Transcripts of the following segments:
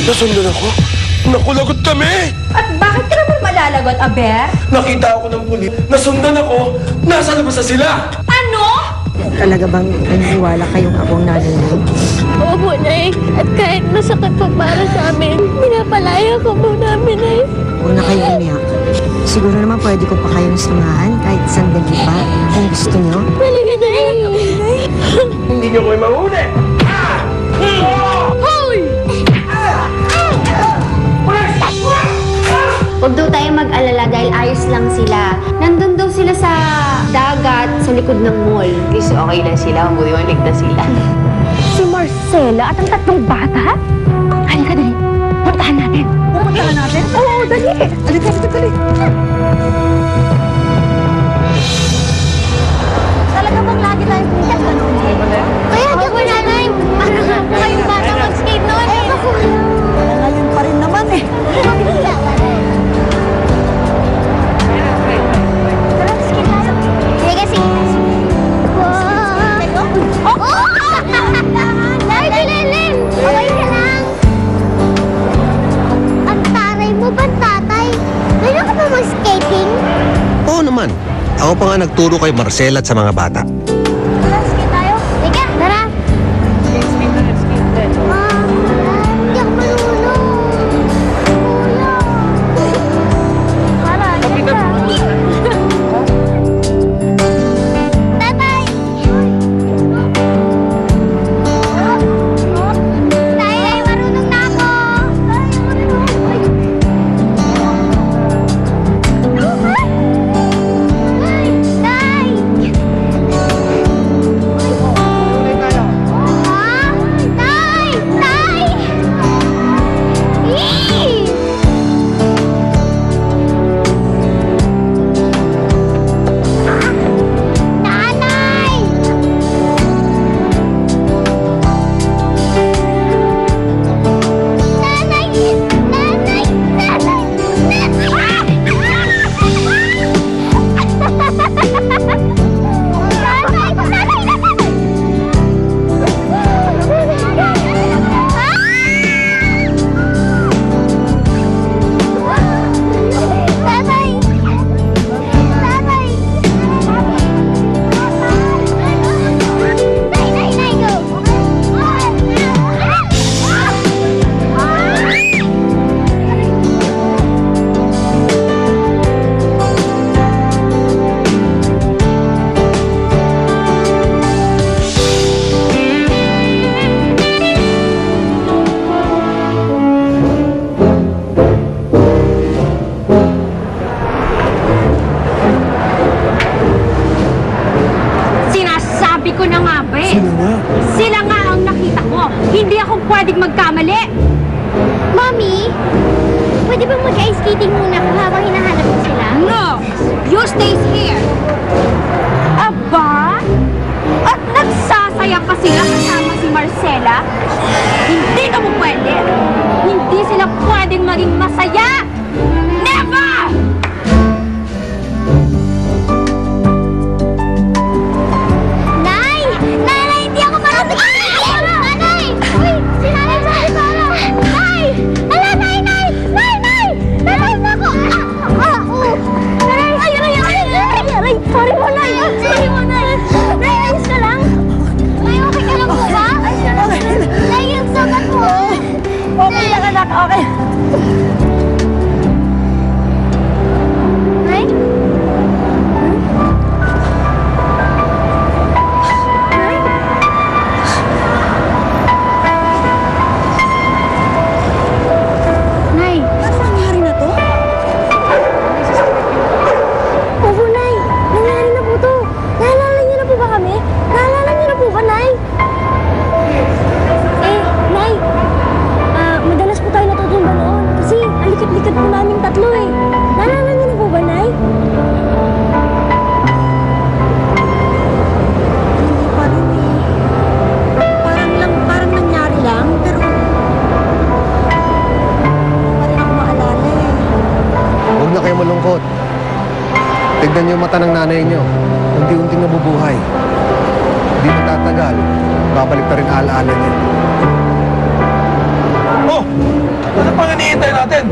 Nasundan ako. Nakulagot kami! At bakit ka naman malalagot, Aber? Nakita ako ng pulis. Nasundan ako. Nasa labas na sila. Ano? Talaga bang naniniwala kayong akong nanay mo? Opo, Nay. At kahit masakit pa para sa amin, pinapalaya ko po namin, Nay. Huwag na kayo umiyak. Siguro naman pwede ko pa kayong samahan kahit sandali pa kung gusto nyo. Talaga, Nay. Hindi niyo ko mahuli. Hoy! Huwag daw tayo mag-alala dahil ayos lang sila. Nandun daw sila sa dagat sa likod ng mall. Guys, okay lang sila. Mabuti mo, ligtas sila. Si Marcela at ang tatlong bata? Halika, dali. Puntahan natin. Pupuntahan natin? Oo, dali. Halika, dali. Talaga bang lagi tayong pinag ganun? Kaya di ko nanay. Parang kayong bata mag-skate noon eh. Ngayon pa rin naman eh. Tara, skate tayo. Sige, sige. Wow! Oh! Nay, Lelen! Okay ka lang? Ang taray mo ba, tatay? Kailan ka ba mag-skating? Oo naman. Ako pa nga nagturo kay Marcela at sa mga bata. Tara, skate tayo. Sige, tara. Hindi ako marunong. Kuya. Tara, halika. Tatay! Tay, marunong na ako. Tay! Tay! Tay! Eee! Nanay! Nanay! Nanay! Nanay! Nanay! Nanay! Nanay! Nanay! Nay, nay, go! Sinasabi ko na nga ba eh. Sila nga ang nakita ko. Hindi ako pwedeng magkamali. Mommy, pwede bang mag-ice skating muna ako habang hinahanap ko sila? No! You stays here. Aba? At nagsasaya pa sila kasama si Marcela? Hindi na mo pwede. Hindi sila pwedeng maging masaya. Never! Nay! Nanay, hindi ako marunong mag-skate! Nanay! Uy, si Nanay sa para! Nay! Ala, Nay, Nay! Nay, Nay! Nanay na ako! Nanay! Ay, aray, aray, aray, aray! Sorry mo, Nay! Sorry mo, Nay! Nay, ayos ka lang? Nay, okay ka lang po ba? Nay, yung sugat mo! Okay lang anak, okay. Nay? Nay! Nangyari na to? Opo, Nay. Nangyari na po to. Naalala niyo na po ba kami? Naalala niyo na po ba, Nay? Nay. Madalas po tayo natutumba noon. Kasi ang likod-likod po namin tatlo eh. Naalala niyo na po ba, Nay? Hindi pa rin eh. Parang nangyari lang, pero hindi pa rin ako maalala eh. Huwag na kayo malungkot. Tignan niyo yung mata ng nanay niyo. Unti-unting nabubuhay. Hindi matatagal. Babalik na rin alaala niya. Oh! Ano pang iniintay natin?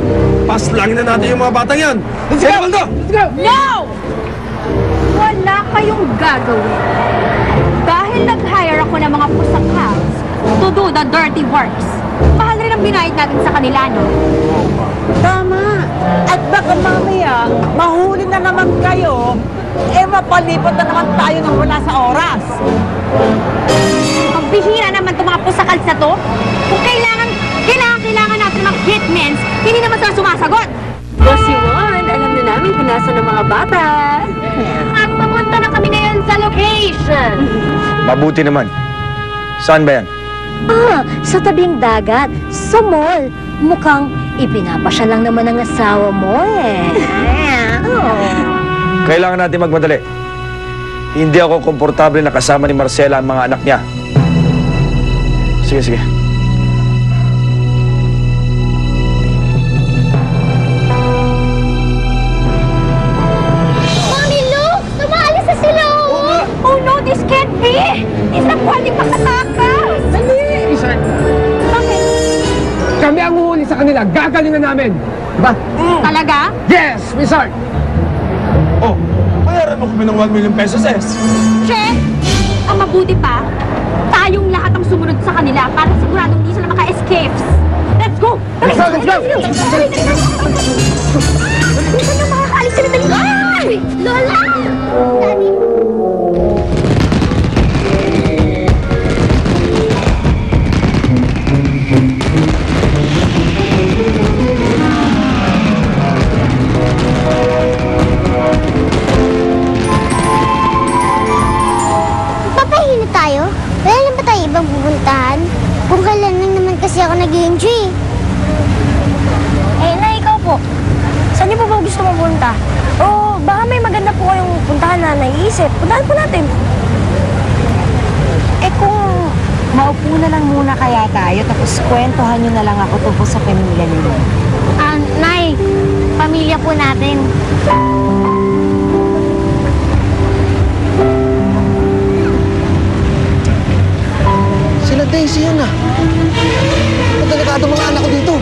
Paslangin na natin yung mga batang yan! Sige, Baldo! No! Wala kayong gagawin. Dahil nag-hire ako ng mga pusanghaws to do the dirty works. Mahal rin ang binayad natin sa kanila, no? Tama. At baka mamaya, mahuli na naman kayo, mapalipad na naman tayo ng wala sa oras. Ang bihira naman itong mga pusakals na to. Kung kailangan natin ng mga hitmens, hindi naman sila sumasagot. Boss Juan, alam na namin kung nasan ang mga bata. At papunta na kami ngayon sa location. Mabuti naman. Saan ba yan? Sa tabing dagat, sa mall. Mukhang ipinapasya lang naman ang asawa mo eh. Kailangan natin magmadali. Hindi ako komportable na kasama ni Marcela ang mga anak niya. Sige. Mami Luke! Sumaalis na sila! Oh no, this can't be! Hindi sila pwedeng makatakas! Isaac, Bakit? kami ang uhuli sa kanila. Gagalingan namin. Diba? Talaga? Yes, Wizard! Oh, bayaran mo kami ng 1 million pesos, Chef, ang mabuti pa, tayong lahat ang sumunod sa kanila para siguradong hindi sila maka-escapes. Let's go! Let's go, let's go! Hindi na makakaalis sila dali. Ay! Lola! Daddy! Papahinit tayo? Wala lang ba tayo ibang pupuntahan? Kung kailan lang naman kasi ako nag-enjoy. Na ikaw po. Saan niyo po ba gusto mong punta? O baka may maganda po kayong puntahan na naiisip. Puntahan po natin. Kung maupo na lang muna kaya tayo, tapos kwentuhan niyo na lang ako tungkol sa pamilya ninyo. Nay, pamilya po natin. Sila Daisy yan ah. Ang delikado mga anak ko dito.